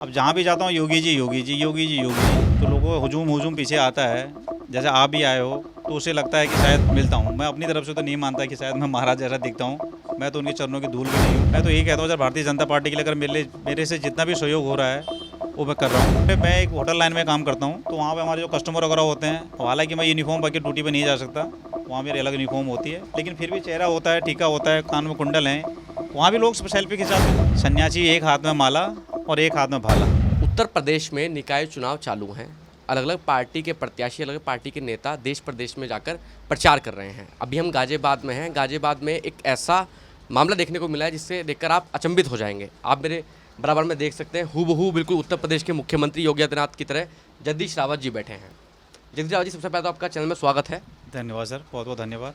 अब जहाँ भी जाता हूँ योगी जी योगी जी योगी जी योगी जी, तो लोगों को हुजूम पीछे आता है। जैसे आप भी आए हो तो उसे लगता है कि शायद मिलता हूँ। मैं अपनी तरफ से तो नहीं मानता कि शायद मैं महाराज जैसा दिखता हूँ। मैं तो उनके चरणों की धूल भी नहीं हूँ। मैं तो यही कहता हूँ सर, भारतीय जनता पार्टी के लिए अगर मेरे से जितना भी सहयोग हो रहा है वो मैं कर रहा हूँ। मैं एक होटल लाइन में काम करता हूँ, तो वहाँ पे हमारे जो कस्टमर वगैरह होते हैं, हालांकि मैं यूनिफॉर्म बाकी ड्यूटी पे नहीं जा सकता, वहाँ मेरी अलग यूनिफॉर्म होती है, लेकिन फिर भी चेहरा होता है, टीका होता है, कान में कुंडल हैं, वहाँ भी लोग सेल्फी खिंचाते हैं। सन्यासी एक हाथ में माला और एक हाथ में भाला। उत्तर प्रदेश में निकाय चुनाव चालू हैं। अलग अलग पार्टी के प्रत्याशी, अलग अलग पार्टी के नेता देश प्रदेश में जाकर प्रचार कर रहे हैं। अभी हम गाजियाबाद में हैं। गाजियाबाद में एक ऐसा मामला देखने को मिला है जिससे देखकर आप अचंभित हो जाएंगे। आप मेरे बराबर में देख सकते हैं, हूबहू बिल्कुल उत्तर प्रदेश के मुख्यमंत्री योगी आदित्यनाथ की तरह जगदीश रावत जी बैठे हैं। जगदीश रावत जी, सबसे पहले तो आपका चैनल में स्वागत है। धन्यवाद सर, बहुत बहुत धन्यवाद।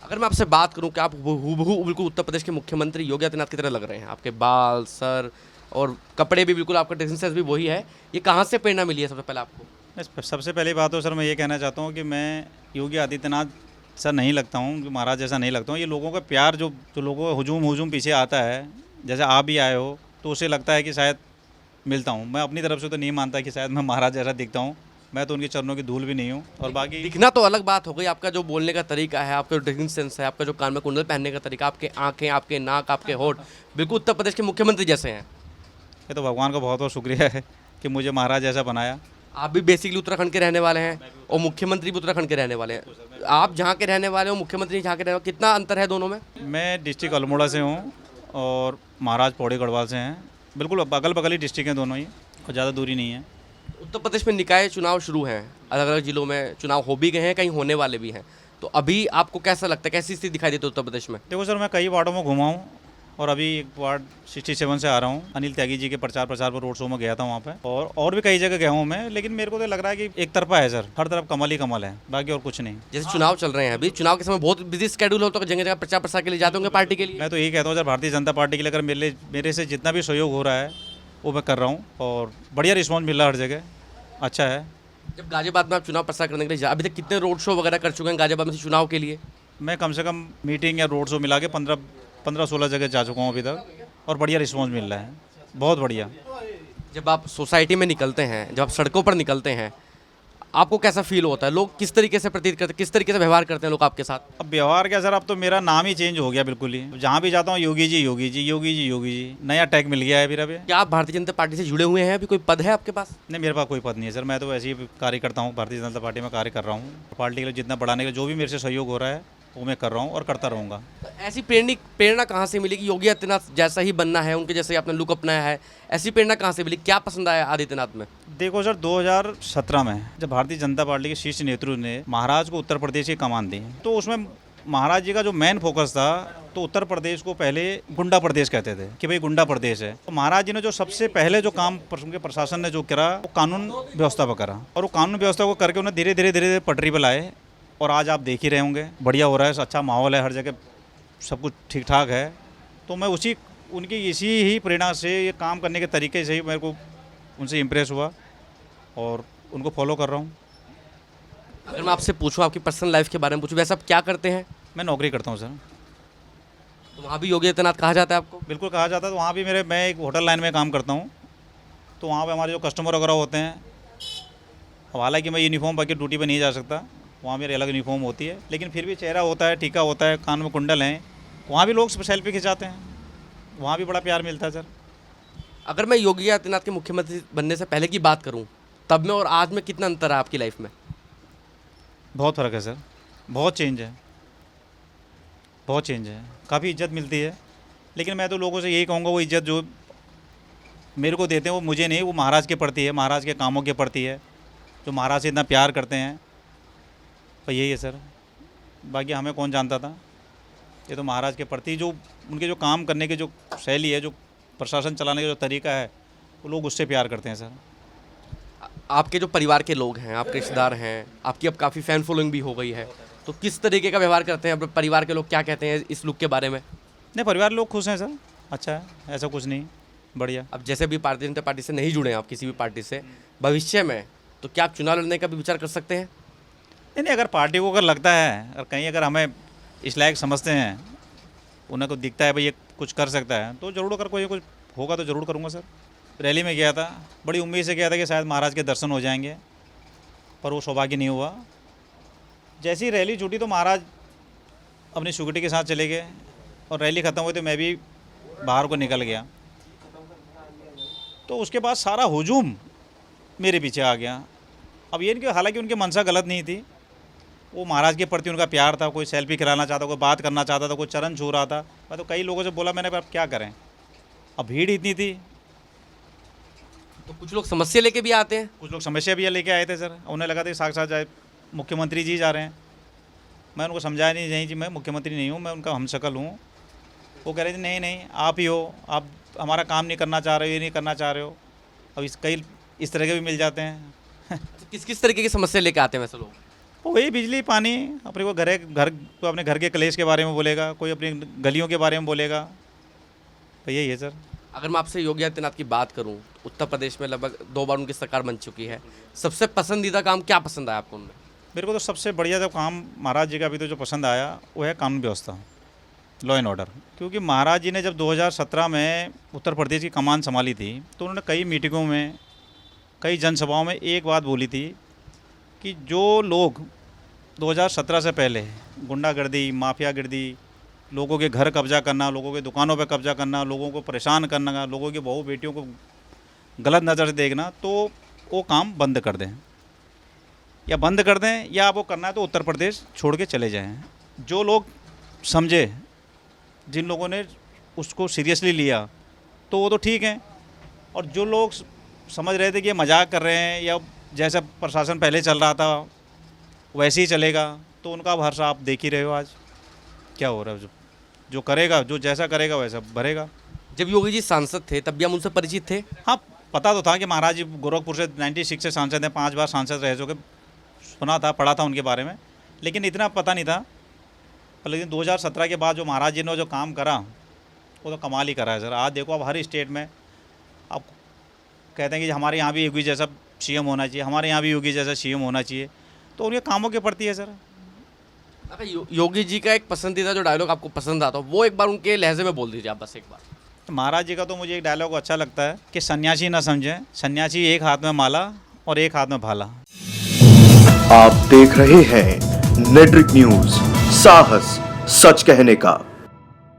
अगर मैं आपसे बात करूं कि आप हूबहू बिल्कुल उत्तर प्रदेश के मुख्यमंत्री योगी आदित्यनाथ की तरह लग रहे हैं, आपके बाल, सर और कपड़े भी बिल्कुल, आपका ड्रेसिंग सेंस भी वही है, ये कहाँ से प्रेरणा मिली है सबसे पहले आपको? सबसे पहली बात तो सर मैं ये कहना चाहता हूँ कि मैं योगी आदित्यनाथ सर नहीं लगता हूँ, कि महाराज जैसा नहीं लगता हूँ। ये लोगों का प्यार जो जो लोगों का हुजूम पीछे आता है, जैसे आप भी आए हो तो उसे लगता है कि शायद मिलता हूँ। मैं अपनी तरफ से तो नहीं मानता कि शायद मैं महाराज जैसा दिखता हूँ। मैं तो उनके चरणों की धूल भी नहीं हूँ। और बाकी दिखना तो अलग बात हो गई, आपका जो बोलने का तरीका है, आपका जो ड्रेसिंग सेंस है, आपका जो कान में कुंडल पहनने का तरीका, आपके आंखें, आपके नाक, आपके होठ बिल्कुल उत्तर प्रदेश के मुख्यमंत्री जैसे हैं। ये तो भगवान का बहुत बहुत शुक्रिया है कि मुझे महाराज जैसा बनाया। आप भी बेसिकली उत्तराखंड के रहने वाले हैं और मुख्यमंत्री भी उत्तराखंड के रहने वाले हैं। आप जहाँ के रहने वाले हो, मुख्यमंत्री जहाँ के रहने वाले, कितना अंतर है दोनों में? मैं डिस्ट्रिक्ट अल्मोड़ा से हूँ और महाराज पौड़ी गढ़वाल से हैं। बिल्कुल अगल बगल ही डिस्ट्रिक्ट हैं दोनों ही, और ज़्यादा दूरी नहीं है। उत्तर प्रदेश में निकाय चुनाव शुरू हैं, अलग अलग जिलों में चुनाव हो भी गए हैं, कहीं होने वाले भी हैं। तो अभी आपको कैसा लगता है, कैसी स्थिति दिखाई देती है उत्तर प्रदेश में? देखो सर, मैं कई वार्डों में घुमा हूँ और अभी एक वार्ड 67 से आ रहा हूँ। अनिल त्यागी जी के प्रचार पर रोड शो में गया था वहाँ पे, और भी कई जगह गया हूँ मैं। लेकिन मेरे को तो लग रहा है कि एक तरफा है सर, हर तरफ कमल ही कमल है, बाकी और कुछ नहीं। जैसे चुनाव चल रहे हैं, अभी चुनाव के समय बहुत बिजी स्केड्यूल होता है, जगह जगह प्रचार प्रसार के लिए जाते होंगे पार्टी के लिए। मैं तो यही कहता हूँ सर, भारतीय जनता पार्टी के लिए अगर मेरे से जितना भी सहयोग हो रहा है वो मैं कर रहा हूँ, और बढ़िया रिस्पॉन्स मिल रहा है हर जगह, अच्छा है। जब गाजियाबाद में आप चुनाव प्रसार करने के लिए अभी तक कितने रोड शो वगैरह कर चुके हैं गाजियाबाद में से चुनाव के लिए? मैं कम से कम मीटिंग या रोड शो मिला के 15-16 जगह जा चुका हूँ अभी तक, और बढ़िया रिस्पॉन्स मिल रहा है, बहुत बढ़िया। जब आप सोसाइटी में निकलते हैं, जब आप सड़कों पर निकलते हैं, आपको कैसा फील होता है? लोग किस तरीके से प्रतीत करते हैं, किस तरीके से व्यवहार करते हैं लोग आपके साथ? अब व्यवहार क्या सर, अब तो मेरा नाम ही चेंज हो गया बिल्कुल ही। जहाँ भी जाता हूँ योगी जी योगी जी योगी जी योगी जी, नया टैग मिल गया है फिर अभी। क्या आप भारतीय जनता पार्टी से जुड़े हुए हैं? अभी कोई पद है आपके पास? नहीं, मेरे पास कोई पद नहीं है सर। मैं तो ऐसे ही कार्य करता हूँ, भारतीय जनता पार्टी में कार्य कर रहा हूँ। पार्टी के लिए जितना बढ़ाने का जो भी मेरे से सहयोग हो रहा है वो मैं कर रहा हूँ और करता रहूँगा। तो ऐसी प्रेरणा कहाँ से मिली कि योगी आदित्यनाथ जैसा ही बनना है, उनके जैसे आपने लुक अपनाया है? ऐसी प्रेरणा कहाँ से मिली? क्या पसंद आया आदित्यनाथ में? देखो सर, 2017 में जब भारतीय जनता पार्टी के शीर्ष नेतृत्व ने महाराज को उत्तर प्रदेश की कमान दी, तो उसमें महाराज जी का जो मेन फोकस था, तो उत्तर प्रदेश को पहले गुंडा प्रदेश कहते थे कि भाई गुंडा प्रदेश है। तो महाराज जी ने जो सबसे पहले जो काम उनके प्रशासन ने जो करा, वो कानून व्यवस्था पर करा, और वो कानून व्यवस्था को करके उन्हें धीरे धीरे पटरी पर लाए। और आज आप देख ही रहे होंगे, बढ़िया हो रहा है, अच्छा माहौल है, हर जगह सब कुछ ठीक ठाक है। तो मैं उनकी इसी ही प्रेरणा से, ये काम करने के तरीके से ही मेरे को उनसे इम्प्रेस हुआ और उनको फॉलो कर रहा हूँ। अगर मैं आपसे पूछूं, आपकी पर्सनल लाइफ के बारे में पूछूं, वैसे आप क्या करते हैं? मैं नौकरी करता हूँ सर। तो वहाँ भी योगी आदित्यनाथ कहा जाता है आपको? बिल्कुल कहा जाता है। तो वहाँ भी मैं एक होटल लाइन में काम करता हूँ, तो वहाँ पे हमारे जो कस्टमर वगैरह होते हैं, हालांकि मैं यूनिफॉर्म बाकी ड्यूटी पे नहीं जा सकता, वहाँ मेरी अलग यूनिफॉर्म होती है, लेकिन फिर भी चेहरा होता है, टीका होता है, कान में कुंडल हैं, वहाँ भी लोग सेल्फी खिंचाते हैं, वहाँ भी बड़ा प्यार मिलता है सर। अगर मैं योगी आदित्यनाथ के मुख्यमंत्री बनने से पहले की बात करूं, तब में और आज में कितना अंतर है आपकी लाइफ में? बहुत फ़र्क है सर, बहुत चेंज है, बहुत चेंज है। काफ़ी इज्जत मिलती है, लेकिन मैं तो लोगों से यही कहूँगा, वो इज्जत जो मेरे को देते हैं वो मुझे नहीं, वो महाराज के प्रति है, महाराज के कामों के प्रति है, जो महाराज से इतना प्यार करते हैं। तो यही है सर, बाकी हमें कौन जानता था। ये तो महाराज के प्रति जो उनके जो काम करने की जो शैली है, जो प्रशासन चलाने का जो तरीका है, वो लोग उससे प्यार करते हैं सर। आपके जो परिवार के लोग हैं, आपके रिश्तेदार हैं, आपकी अब काफ़ी फ़ैन फॉलोइंग भी हो गई है, तो किस तरीके का व्यवहार करते हैं? अब परिवार के लोग क्या कहते हैं इस लुक के बारे में? नहीं, परिवार लोग खुश हैं सर, अच्छा है, ऐसा कुछ नहीं, बढ़िया। अब जैसे भी भारतीय जनता पार्टी से नहीं जुड़े हैं आप, किसी भी पार्टी से, भविष्य में तो क्या आप चुनाव लड़ने का भी विचार कर सकते हैं? नहीं, अगर पार्टी को अगर लगता है और कहीं अगर हमें इस लायक समझते हैं, उन्हें को दिखता है भाई ये कुछ कर सकता है, तो ज़रूर, अगर कोई कुछ होगा तो ज़रूर करूँगा सर। रैली में गया था, बड़ी उम्मीद से गया था कि शायद महाराज के दर्शन हो जाएंगे, पर वो सौभाग्य नहीं हुआ। जैसी रैली छूटी तो महाराज अपनी सिक्योरिटी के साथ चले गए और रैली ख़त्म हुई तो मैं भी बाहर को निकल गया। तो उसके बाद सारा हुजूम मेरे पीछे आ गया। अब ये नहीं कि हालांकि उनकी मंशा गलत नहीं थी, वो महाराज के प्रति उनका प्यार था, कोई सेल्फी कराना चाहता, कोई बात करना चाहता था, कोई चरण छू रहा था। मैं तो कई लोगों से बोला मैंने, अब क्या करें, अब भीड़ इतनी थी। तो कुछ लोग समस्या लेके भी आते हैं। कुछ लोग समस्या भी लेके आए थे सर, उन्हें लगा था कि साक्षात जाए मुख्यमंत्री जी जा रहे हैं। मैं उनको समझाया नहीं जी मैं मुख्यमंत्री नहीं हूँ, मैं उनका हमशक्ल हूँ। वो कह रहे थे नहीं नहीं आप ही हो, आप हमारा काम नहीं करना चाह रहे हो, ये नहीं करना चाह रहे हो। अब कई इस तरह के भी मिल जाते हैं। किस किस तरीके की समस्या लेके आते हैं वैसे लोग? वो वही बिजली पानी, अपने को कोई अपने घर के कलेश के बारे में बोलेगा, कोई अपनी गलियों के बारे में बोलेगा, तो यही है सर। अगर मैं आपसे योगी आदित्यनाथ की बात करूं, उत्तर प्रदेश में लगभग 2 बार उनकी सरकार बन चुकी है, सबसे पसंदीदा काम क्या पसंद आया आपको उनमें? मेरे को तो सबसे बढ़िया जो काम महाराज जी का अभी तो जो पसंद आया वो है कानून व्यवस्था, लॉ एंड ऑर्डर। क्योंकि महाराज जी ने जब 2017 में उत्तर प्रदेश की कमान संभाली थी तो उन्होंने कई मीटिंगों में, कई जनसभाओं में एक बात बोली थी कि जो लोग 2017 से पहले गुंडागर्दी, माफियागर्दी, लोगों के घर कब्जा करना, लोगों के दुकानों पर कब्जा करना, लोगों को परेशान करना, लोगों की बहू बेटियों को गलत नज़र से देखना, तो वो काम बंद कर दें, या बंद कर दें, या आपको करना है तो उत्तर प्रदेश छोड़ के चले जाएं। जो लोग समझे, जिन लोगों ने उसको सीरियसली लिया तो वो तो ठीक है, और जो लोग समझ रहे थे कि ये मजाक कर रहे हैं या जैसा प्रशासन पहले चल रहा था वैसे ही चलेगा, तो उनका अब हर्ष आप देख ही रहे हो आज क्या हो रहा है। जो करेगा, जो जैसा करेगा वैसा भरेगा। जब योगी जी सांसद थे तब भी हम उनसे परिचित थे। हाँ, पता तो था कि महाराज जी गोरखपुर से 96 से सांसद हैं, 5 बार सांसद रह चुके, सुना था, पढ़ा था उनके बारे में, लेकिन इतना पता नहीं था। लेकिन 2017 के बाद जो महाराज जी ने जो काम करा वो तो कमाल ही करा है सर। आज देखो, अब हर स्टेट में आप कहते हैं कि हमारे यहाँ भी योगी जैसा सीएम होना चाहिए, हमारे यहाँ भी योगी जैसा सीएम होना चाहिए, तो उनके कामों के प्रति है सर। अगर योगी जी का एक पसंदीदा जो डायलॉग आपको पसंद आता हो वो एक बार उनके लहजे में बोल दीजिए आप, बस एक बार। महाराज जी का तो मुझे एक डायलॉग अच्छा लगता है कि सन्यासी ना समझें, सन्यासी एक हाथ में माला और एक हाथ में भाला। आप देख रहे हैं नेट्रिक न्यूज, साहस सच कहने का।